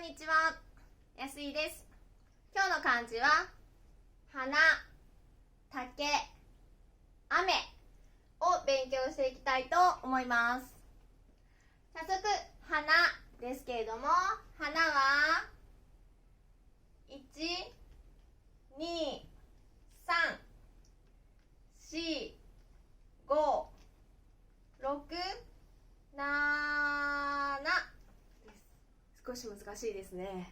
にちは、安井です。今日の漢字は花、竹、雨を勉強していきたいと思います。早速、花ですけれども、花は1、2、3、4、5、6、7です。少し難しいですね。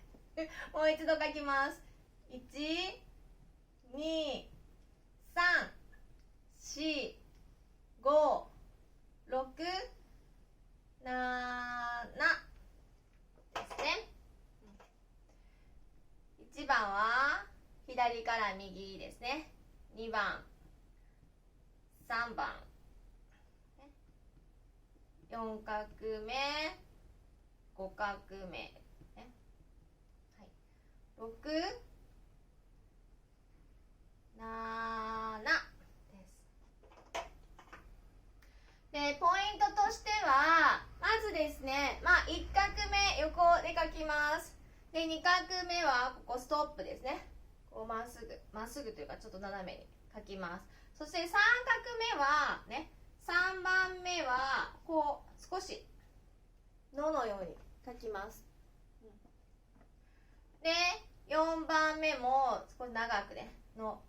もう一度書きます。1、2、3、4、5、6、7ですね。1番は左から右ですね。2番、3番、4画目、5画目、ね、はい、6、7です。で、ポイントとしては、まずですね、1画目横で書きます。で、2画目はここストップですね。こうまっすぐというかちょっと斜めに書きます。そして3画目はね、3番目はこう少しののように書きます。で、4番目も少し長くね、こ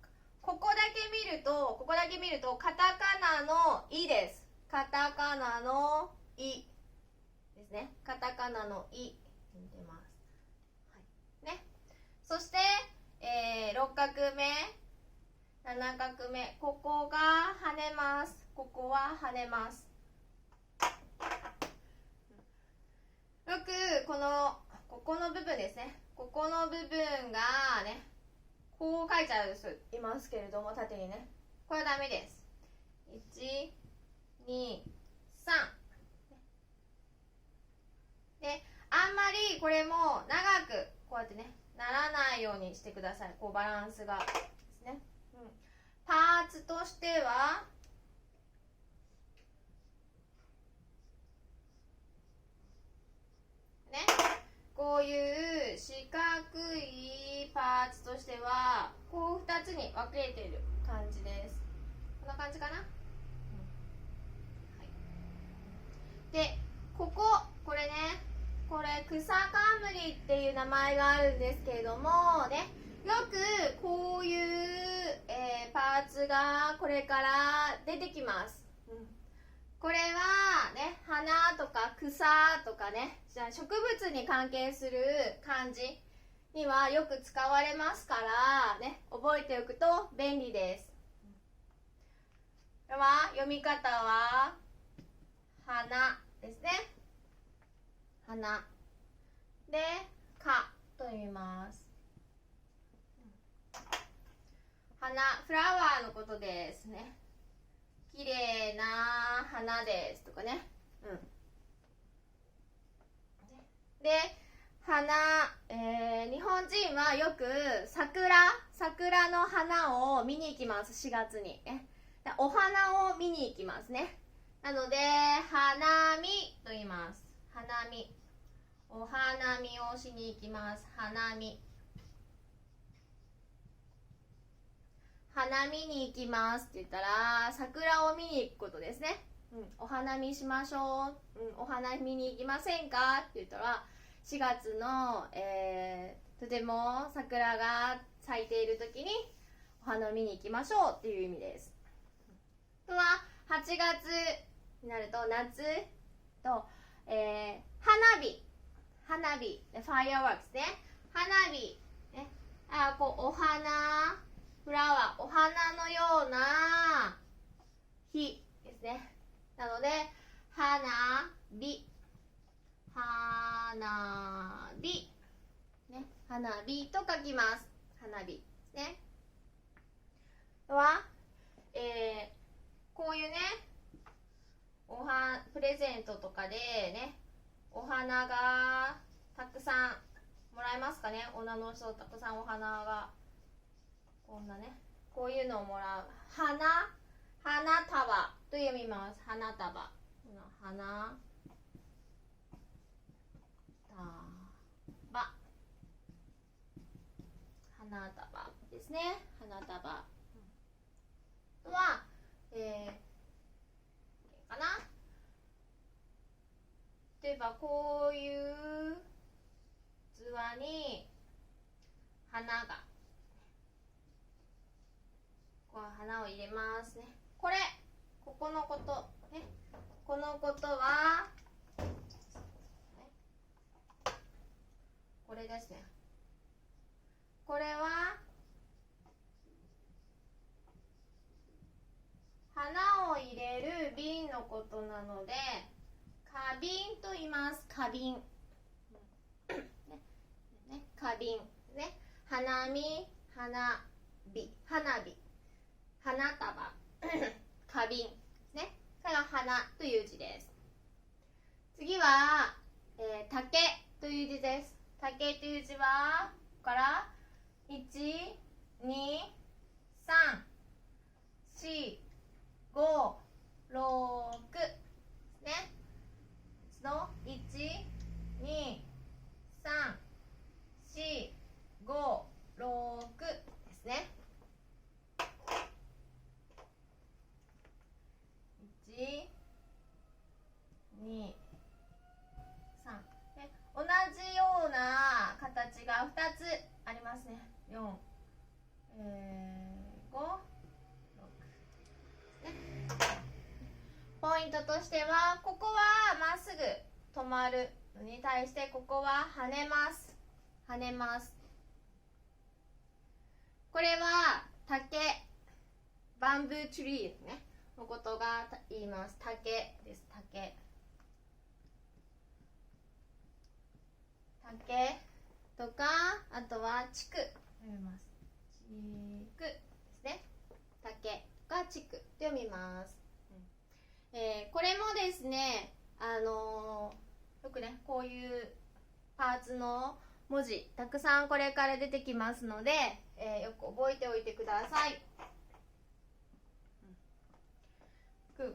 こだけ見るとカタカナの「い」です。カタカナの「い」ですね。カタカナの「い」に出ます。はいね、そして、6画目、7画目、ここが跳ねます。ここは跳ねます。よくここの部分ですね。ここの部分がね、こう書いちゃう人いますけれども、縦にね。これはダメです。1、2、3。で、あんまりこれも長くこうやってね、ならないようにしてください。こうバランスがですね。パーツとしては、ね、こういう四角いパーツとしてはこう2つに分けている感じです。こんな感じかな、はい、で、これね、これ草冠っていう名前があるんですけれどもね、よくこういう、パーツがこれから出てきます。これはね、花とか草とかね、植物に関係する漢字にはよく使われますからね、覚えておくと便利です。では読み方は花ですね。花でかと言います。花、フラワーのことですね。綺麗な花ですとかね。で、花、日本人はよく桜の花を見に行きます。4月に、お花を見に行きますね。なので花見と言います。花見、お花見をしに行きます。花見、花見に行きますって言ったら桜を見に行くことですね。お花見しましょう、お花見に行きませんかって言ったら4月の、とても桜が咲いている時にお花を見に行きましょうっていう意味です。あとは8月になると夏と、花火、ファイアワークスね。花火、ね、こうお花、フラワー、お花のような火ですね。なので花火、花火、ね、花火と書きます。花火ですね。は、こういうね、プレゼントとかでね、お花がたくさんもらえますかね。女の人たくさんお花がこんなね、こういうのをもらう。花束と読みます。花束、花束花束ですね。花束。あとは、かな。例えばこういう器に花が、こう花を入れますね。ここのことね。このことはこれですね。これは花を入れる瓶のことなので、花瓶と言います。花瓶。ね、花瓶。ね。花見、花火、花火、花束、花瓶ですね。これが花という字です。次は、竹という字です。竹という字は、ここから1、2、3、4、5、6ですね。一度、1、2、3、4、5、6ですね。1、2、3、ね。同じような形が2つありますね。4、5、6ですね。ポイントとしては、ここはまっすぐ止まるのに対して、ここは跳ねます。跳ねます。これは竹、バンブーツリーですね。のことが言います。竹です。竹。竹とか、あとは竹読みます。竹ですね。竹が竹と読みます。これもですね、よくね、こういうパーツの文字たくさんこれから出てきますので、よく覚えておいてください。こ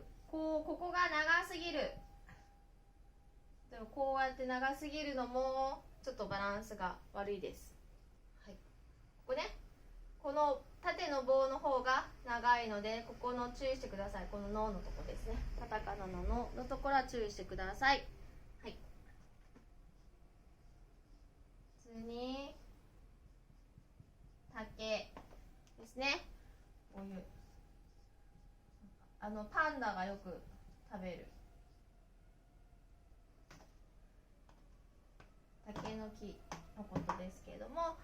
こが長すぎる。こうやって長すぎるのもちょっとバランスが悪いです。はい、ここね、この縦の棒の方が長いので、ここの注意してください。この「の」のとこですね。カタカナの「の」のところは注意してください。はい。普通に竹ですね。こういうパンダがよく食べる竹の木のことですけれども、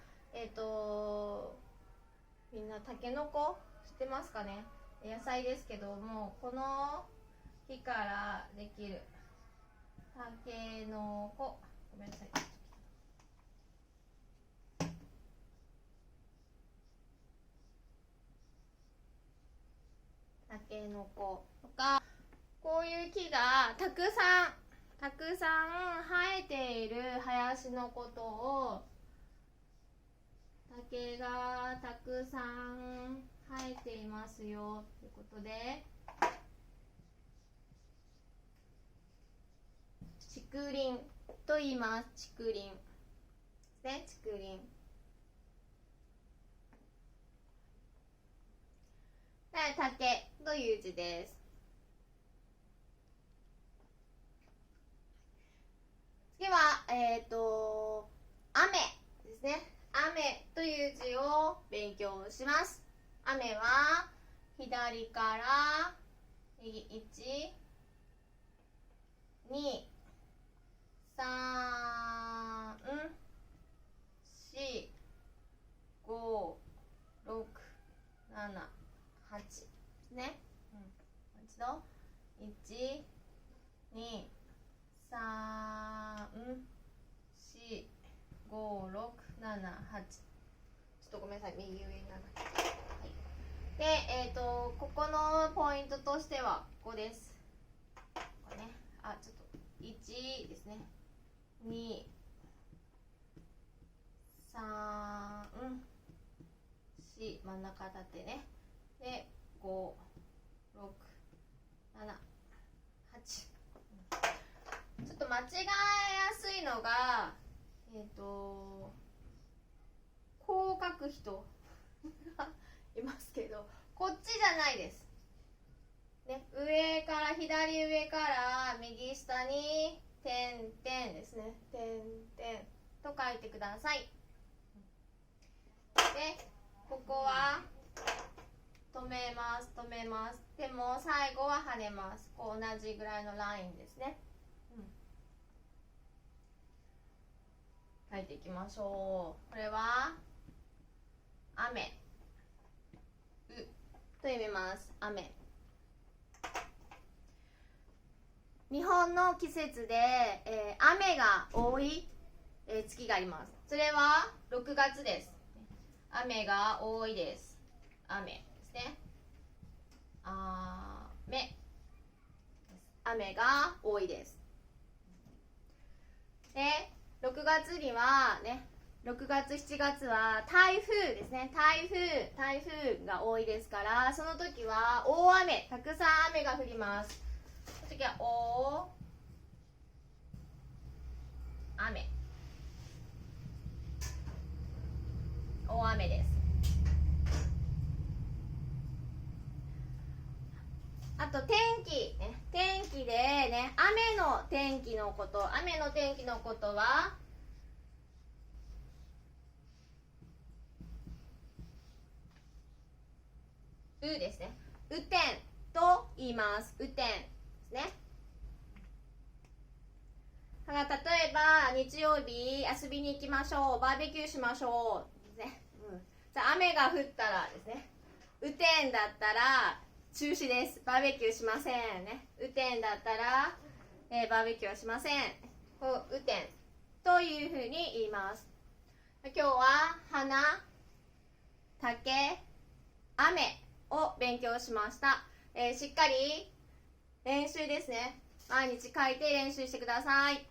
みんなタケノコ知ってますかね。野菜ですけども、この木からできるタケノコ、ごめんなさい、タケノコとか、こういう木がたくさん生えている林のことを、竹がたくさん生えていますよということで、竹林と言います。竹林ですね。竹林で、竹という字です。次は雨ですね。雨という字を勉強します。雨は左から右、1、2、3、4、5、6、7、8ですね。もう一度、1、2、3、4、5、6、7、8。ちょっとごめんなさい、右上に長い。はい、で、ここのポイントとしてはここです。ここね、ちょっと1ですね。2、3、4、真ん中立ってね。で、5、6、7、8。ちょっと間違えやすいのが、広角く人いますけど、こっちじゃないです、ね、上から左上から右下に点々ですね、点々と書いてください。でここは止めます、止めます。でも最後は跳ねます。こう同じぐらいのラインですね、書いていきましょう。これは雨と読みます。雨。日本の季節で、雨が多い、月があります。それは6月です。雨が多いです。雨ですね。雨が多いです。で、6月にはね、6月7月は台風ですね。台風が多いですから、その時は大雨、たくさん雨が降ります。その時は大雨です。あと天気、ね、天気でね、雨の天気のことはですね。雨天と言います。雨天ですね。だから例えば日曜日遊びに行きましょう、バーベキューしましょうですね。じゃあ雨が降ったらですね、雨天だったら中止です。バーベキューしませんね。雨天だったら、バーベキューはしません。雨天というふうに言います。今日は花、竹、雨を勉強しました。しっかり練習ですね。毎日書いて練習してください。